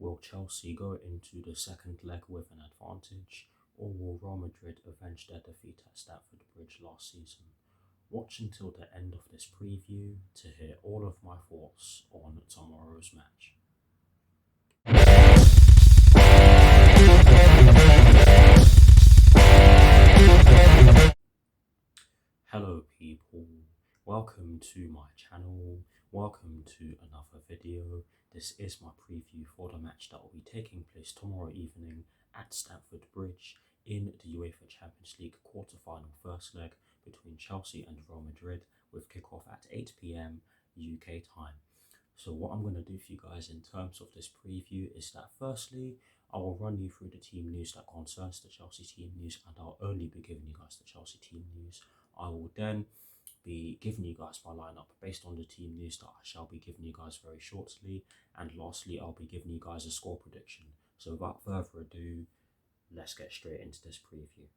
Will Chelsea go into the second leg with an advantage, or will Real Madrid avenge their defeat at Stamford Bridge last season? Watch until the end of this preview to hear all of my thoughts on tomorrow's match. Hello people, welcome to my channel, welcome to another video. This is my preview for the match that will be taking place tomorrow evening at Stamford Bridge in the UEFA Champions League quarter-final first leg between Chelsea and Real Madrid, with kickoff at 8 PM UK time. So what I'm going to do for you guys in terms of this preview is that firstly, I will run you through the team news that concerns the Chelsea team news, and I'll only be giving you guys the Chelsea team news. I will then be giving you guys my lineup based on the team news that I shall be giving you guys very shortly. And lastly, I'll be giving you guys a score prediction. So without further ado, let's get straight into this preview.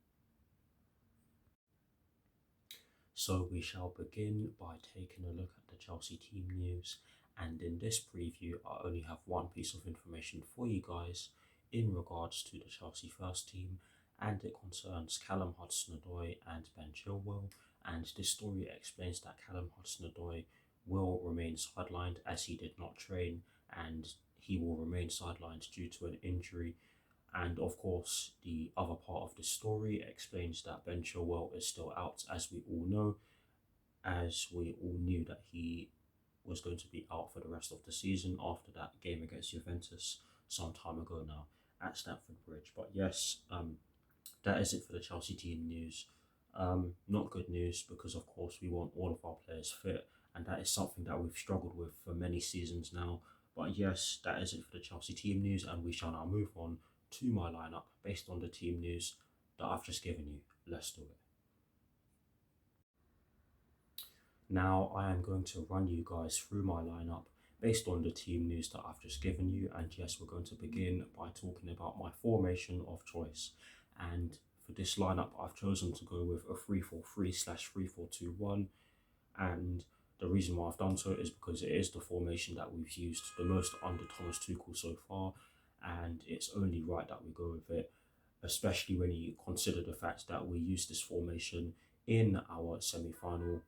So we shall begin by taking a look at the Chelsea team news. And in this preview, I only have one piece of information for you guys in regards to the Chelsea first team, and it concerns Callum Hudson-Odoi and Ben Chilwell. And this story explains that Callum Hudson-Odoi will remain sidelined as he did not train, and he will remain sidelined due to an injury. And of course, the other part of the story explains that Ben Chilwell is still out, as we all know, as we all knew that he was going to be out for the rest of the season after that game against Juventus some time ago now at Stamford Bridge. But yes, that is it for the Chelsea team news. Not good news, because of course we want all of our players fit, and that is something that we've struggled with for many seasons now. But yes, that is it for the Chelsea team news, and we shall now move on to my lineup based on the team news that I've just given you. Let's do it. Now I am going to run you guys through my lineup based on the team news that I've just given you, and yes, we're going to begin by talking about my formation of choice. And for this lineup, I've chosen to go with a 3-4-3/3-4-2-1, and the reason why I've done so is because it is the formation that we've used the most under Thomas Tuchel so far, and it's only right that we go with it, especially when you consider the fact that we used this formation in our semi-final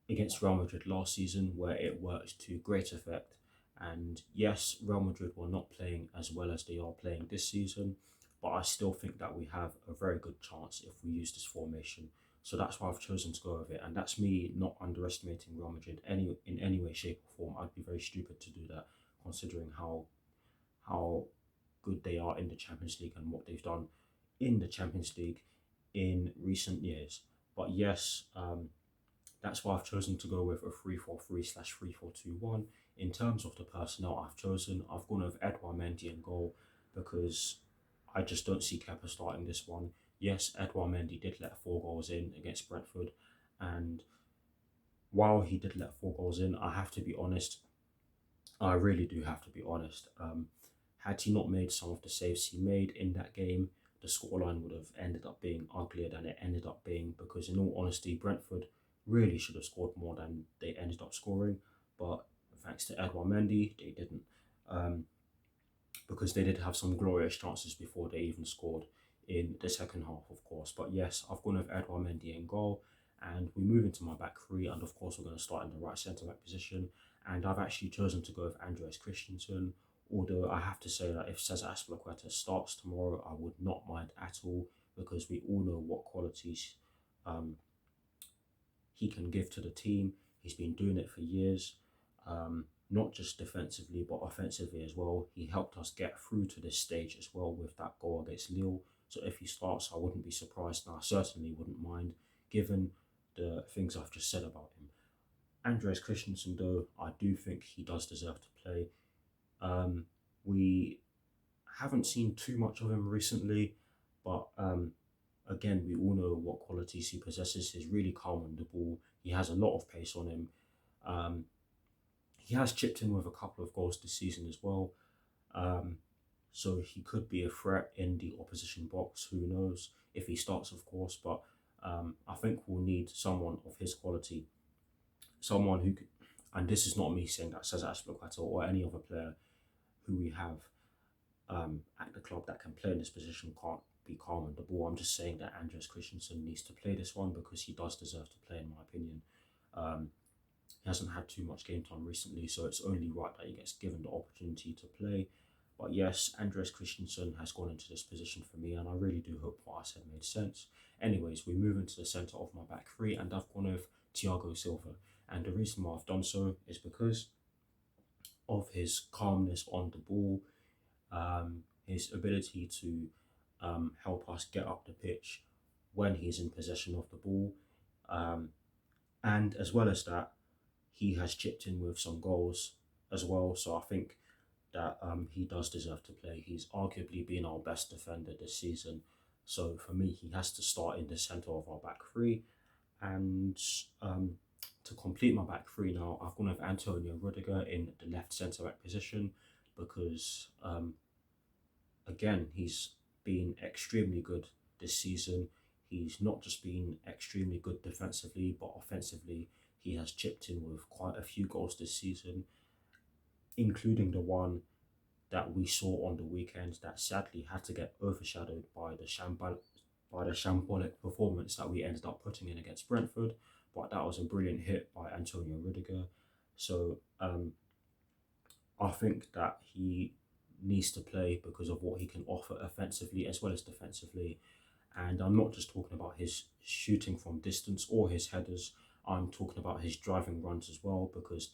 against Real Madrid last season, where it worked to great effect. And yes, Real Madrid were not playing as well as they are playing this season, but I still think that we have a very good chance if we use this formation. So that's why I've chosen to go with it, and that's me not underestimating Real Madrid in any way, shape or form. I'd be very stupid to do that, considering how good they are in the Champions League and what they've done in the Champions League in recent years. But yes, that's why I've chosen to go with a 3-4-3/3-4-2-1. In terms of the personnel I've chosen, I've gone with Edouard Mendy in goal, because I just don't see Kepa starting this one. Yes, Edouard Mendy did let 4 goals in against Brentford, and while he did let 4 goals in, I have to be honest, I really do have to be honest. Had he not made some of the saves he made in that game, the scoreline would have ended up being uglier than it ended up being, because in all honesty, Brentford really should have scored more than they ended up scoring, but thanks to Edouard Mendy, they didn't, because they did have some glorious chances before they even scored in the second half, of course. But yes, I've gone with Edouard Mendy in goal, and we move into my back three, and of course we're going to start in the right centre-back position, and I've actually chosen to go with Andreas Christensen, although I have to say that if Cesar Azpilicueta starts tomorrow, I would not mind at all, because we all know what qualities he can give to the team. He's been doing it for years, not just defensively but offensively as well. He helped us get through to this stage as well with that goal against Lille. So if he starts, I wouldn't be surprised, and I certainly wouldn't mind, given the things I've just said about him. Andreas Christensen, though, I do think he does deserve to play. We haven't seen too much of him recently, but again, we all know what qualities he possesses. He's really calm on the ball. He has a lot of pace on him. He has chipped in with a couple of goals this season as well. So he could be a threat in the opposition box. Who knows if he starts, of course. But I think we'll need someone of his quality. Someone who could, and this is not me saying that Cesar Azpilicueta or any other player who we have at the club that can play in this position can't be calm on the ball. I'm just saying that Andreas Christensen needs to play this one because he does deserve to play, in my opinion. He hasn't had too much game time recently, so it's only right that he gets given the opportunity to play. But yes, Andreas Christensen has gone into this position for me, and I really do hope what I said made sense. Anyways, we move into the centre of my back three, and I've gone with Thiago Silva. And the reason why I've done so is because of his calmness on the ball, his ability to help us get up the pitch when he's in possession of the ball. And as well as that, he has chipped in with some goals as well. So I think that he does deserve to play. He's arguably been our best defender this season. So for me, he has to start in the centre of our back three. And to complete my back three now, I've gone with Antonio Rudiger in the left centre back position because, again, he's been extremely good this season. He's not just been extremely good defensively, but offensively, he has chipped in with quite a few goals this season, including the one that we saw on the weekend that sadly had to get overshadowed by the shambolic performance that we ended up putting in against Brentford. But that was a brilliant hit by Antonio Rudiger. So I think that he needs to play because of what he can offer offensively as well as defensively. And I'm not just talking about his shooting from distance or his headers. I'm talking about his driving runs as well, because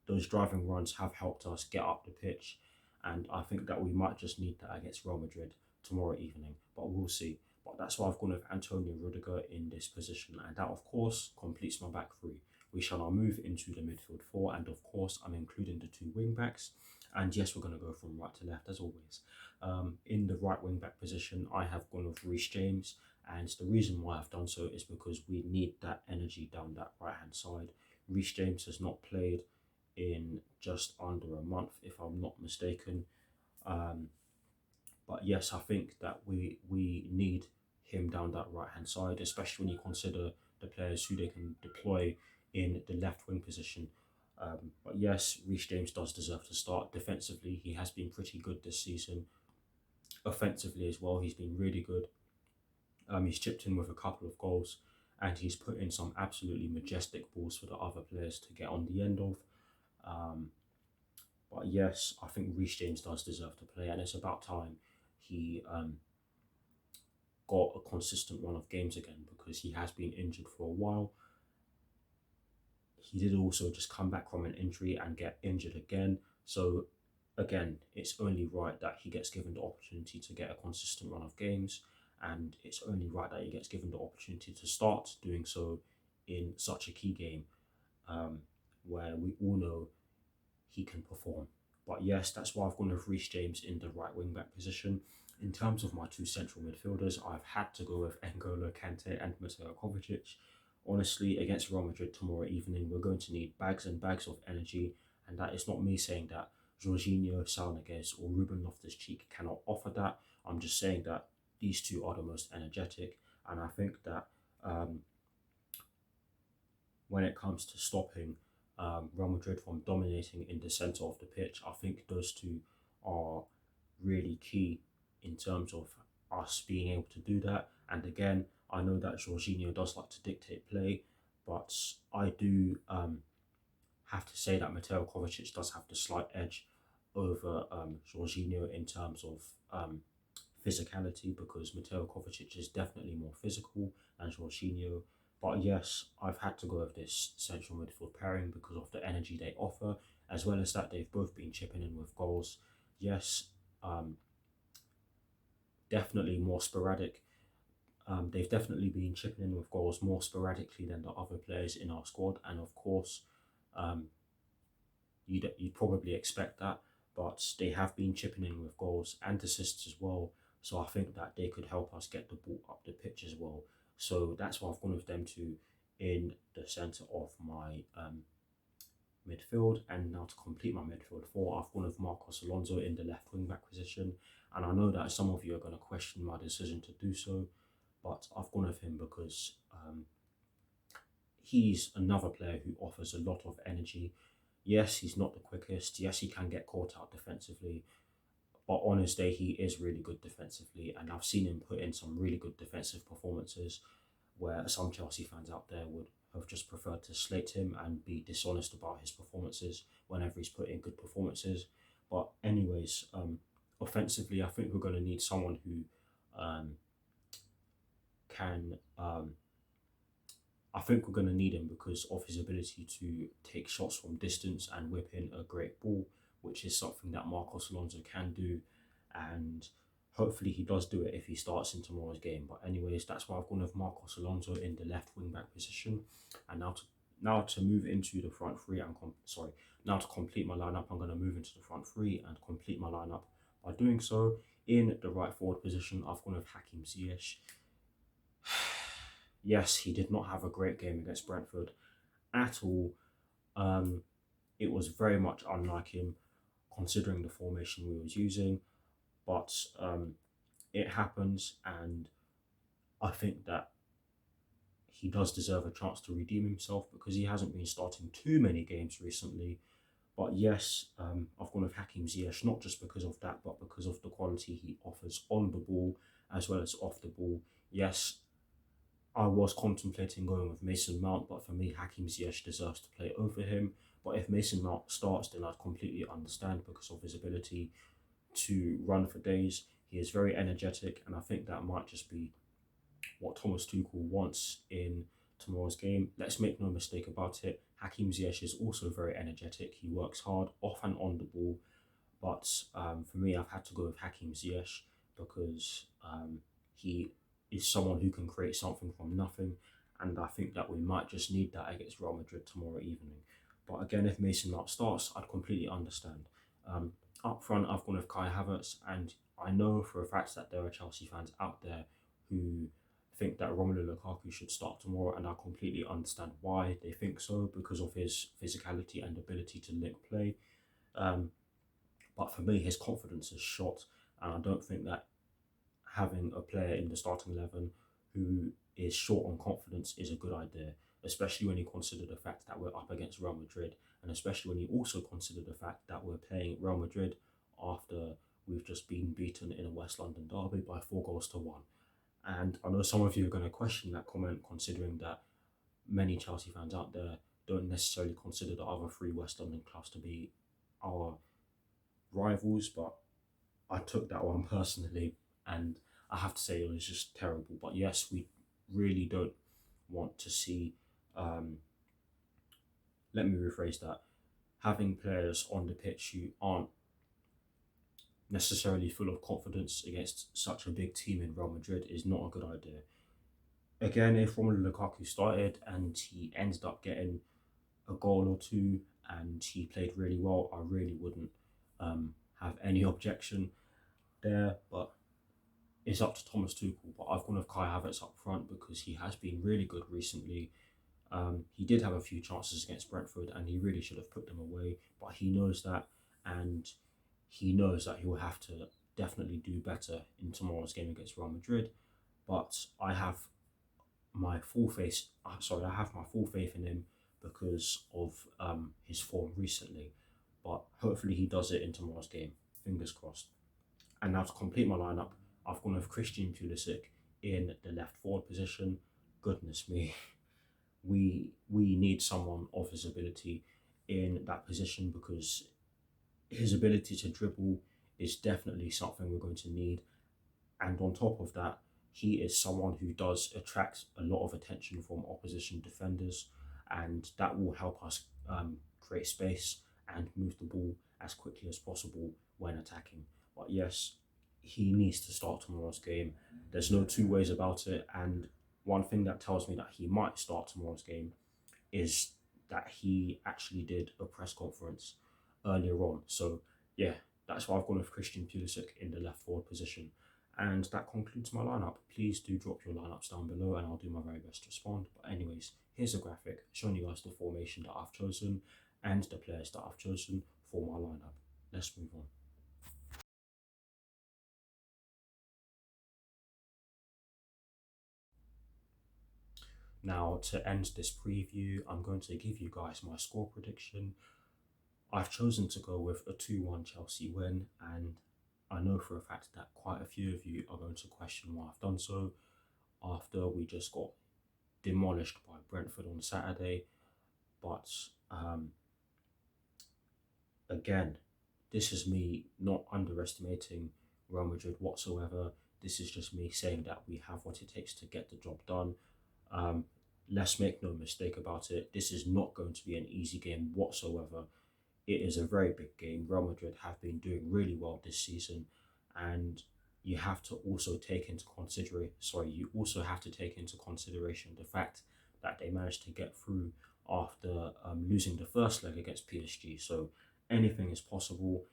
those driving runs have helped us get up the pitch. And I think that we might just need that against Real Madrid tomorrow evening, but we'll see. But that's why I've gone with Antonio Rudiger in this position, and that of course completes my back three. We shall now move into the midfield four, and of course I'm including the two wing backs. And yes, we're going to go from right to left as always. In the right wing back position, I have gone with Reece James, and the reason why I've done so is because we need that energy down that right hand side. Reece James has not played in just under a month, if I'm not mistaken. But yes, I think that we need him down that right hand side, especially when you consider the players who they can deploy in the left wing position. But yes, Reece James does deserve to start. Defensively, he has been pretty good this season. Offensively as well, he's been really good. He's chipped in with a couple of goals, and he's put in some absolutely majestic balls for the other players to get on the end of. But yes, I think Reece James does deserve to play, and it's about time he got a consistent run of games again, because he has been injured for a while. He did also just come back from an injury and get injured again. So again, it's only right that he gets given the opportunity to get a consistent run of games, and it's only right that he gets given the opportunity to start doing so in such a key game where we all know he can perform. But yes, that's why I've gone with Reece James in the right wing back position. In terms of my two central midfielders, I've had to go with N'Golo Kante and Mateo Kovacic. Honestly, against Real Madrid tomorrow evening, we're going to need bags and bags of energy, and that is not me saying that Jorginho, Saul Niguez or Ruben Loftus-Cheek cannot offer that. I'm just saying that these two are the most energetic, and I think that when it comes to stopping Real Madrid from dominating in the centre of the pitch, I think those two are really key in terms of us being able to do that. And again, I know that Jorginho does like to dictate play, but I do have to say that Mateo Kovacic does have the slight edge over Jorginho in terms of physicality, because Mateo Kovacic is definitely more physical than Jorginho. But yes, I've had to go with this central midfield pairing because of the energy they offer, as well as that they've both been chipping in with goals. Yes, definitely more sporadic. They've definitely been chipping in with goals more sporadically than the other players in our squad, and of course, you'd probably expect that, but they have been chipping in with goals and assists as well. So I think that they could help us get the ball up the pitch as well. So that's why I've gone with them two in the centre of my midfield. And now to complete my midfield four, I've gone with Marcos Alonso in the left wing back position. And I know that some of you are going to question my decision to do so, but I've gone with him because he's another player who offers a lot of energy. Yes, he's not the quickest. Yes, he can get caught out defensively. But on his day, he is really good defensively. And I've seen him put in some really good defensive performances where some Chelsea fans out there would have just preferred to slate him and be dishonest about his performances whenever he's put in good performances. But anyways, offensively, I think we're going to need someone who um, can. I think we're going to need him because of his ability to take shots from distance and whip in a great ball, which is something that Marcos Alonso can do. And hopefully he does do it if he starts in tomorrow's game. But anyways, that's why I've gone with Marcos Alonso in the left wing back position. And now to move into the front three and now to complete my lineup, I'm going to move into the front three and complete my lineup. By doing so, in the right forward position, I've gone with Hakim Ziyech. Yes, he did not have a great game against Brentford at all. Um, it was very much unlike him, considering the formation we was using. But it happens, and I think that he does deserve a chance to redeem himself because he hasn't been starting too many games recently. But yes, I've gone with Hakim Ziyech, not just because of that, but because of the quality he offers on the ball as well as off the ball. Yes, I was contemplating going with Mason Mount, but for me, Hakim Ziyech deserves to play over him. But if Mason Mount starts, then I'd completely understand because of his ability to run for days. He is very energetic, and I think that might just be what Thomas Tuchel wants in tomorrow's game. Let's make no mistake about it. Hakim Ziyech is also very energetic. He works hard off and on the ball. But for me, I've had to go with Hakim Ziyech because he is someone who can create something from nothing. And I think that we might just need that against Real Madrid tomorrow evening. But again, if Mason Mount starts, I'd completely understand. Up front, I've gone with Kai Havertz, and I know for a fact that there are Chelsea fans out there who think that Romelu Lukaku should start tomorrow, and I completely understand why they think so because of his physicality and ability to link play. Um, but for me, his confidence is shot, and I don't think that having a player in the starting 11 who is short on confidence is a good idea, especially when you consider the fact that we're up against Real Madrid, and especially when you also consider the fact that we're playing Real Madrid after we've just been beaten in a West London derby by 4 goals to 1. And I know some of you are going to question that comment, considering that many Chelsea fans out there don't necessarily consider the other three West London clubs to be our rivals, but I took that one personally, and I have to say it was just terrible. But yes, we really don't want to see. Let me rephrase that. Having players on the pitch who aren't necessarily full of confidence against such a big team in Real Madrid is not a good idea. Again, if Romelu Lukaku started and he ended up getting a goal or two and he played really well, I really wouldn't have any objection there. But it's up to Thomas Tuchel. But I've gone with Kai Havertz up front because he has been really good recently. He did have a few chances against Brentford and he really should have put them away, but he knows that, and he knows that he will have to definitely do better in tomorrow's game against Real Madrid. But I have my full faith. I have my full faith in him because of his form recently. But hopefully he does it in tomorrow's game. Fingers crossed. And now to complete my lineup, I've gone with Christian Pulisic in the left forward position. Goodness me, we need someone of his ability in that position because his ability to dribble is definitely something we're going to need. And on top of that, he is someone who does attract a lot of attention from opposition defenders, and that will help us create space and move the ball as quickly as possible when attacking. But yes, he needs to start tomorrow's game. There's no two ways about it. And one thing that tells me that he might start tomorrow's game is that he actually did a press conference earlier on. So yeah, that's why I've gone with Christian Pulisic in the left forward position. And that concludes my lineup. Please do drop your lineups down below and I'll do my very best to respond. But anyways, here's a graphic showing you guys the formation that I've chosen and the players that I've chosen for my lineup. Let's move on. Now, to end this preview, I'm going to give you guys my score prediction I've chosen to go with a 2-1 Chelsea win, and I know for a fact that quite a few of you are going to question why I've done so after we just got demolished by Brentford on Saturday. But again, this is me not underestimating Real Madrid whatsoever. This is just me saying that we have what it takes to get the job done. Um, let's make no mistake about it. This is not going to be an easy game whatsoever. It is a very big game. Real Madrid have been doing really well this season, and you have to also take into consideration. Sorry, you also have to take into consideration the fact that they managed to get through after losing the first leg against PSG. So anything is possible.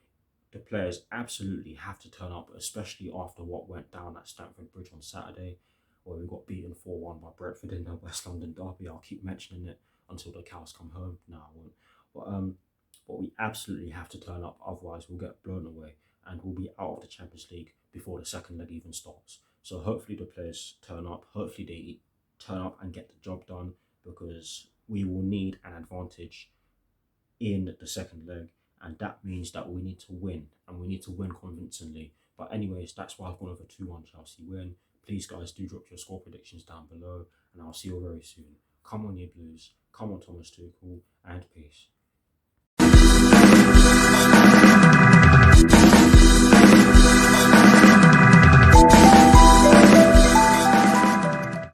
The players absolutely have to turn up, especially after what went down at Stamford Bridge on Saturday, where we got beaten 4-1 by Brentford in the West London derby. I'll keep mentioning it until the cows come home. No, I won't. But we absolutely have to turn up, otherwise we'll get blown away and we'll be out of the Champions League before the second leg even starts. So hopefully the players turn up, hopefully they turn up and get the job done, because we will need an advantage in the second leg, and that means that we need to win, and we need to win convincingly. But anyways, that's why I've gone over 2-1 Chelsea win. Please guys, do drop your score predictions down below, and I'll see you very soon. Come on you Blues, come on Thomas Tuchel, and peace.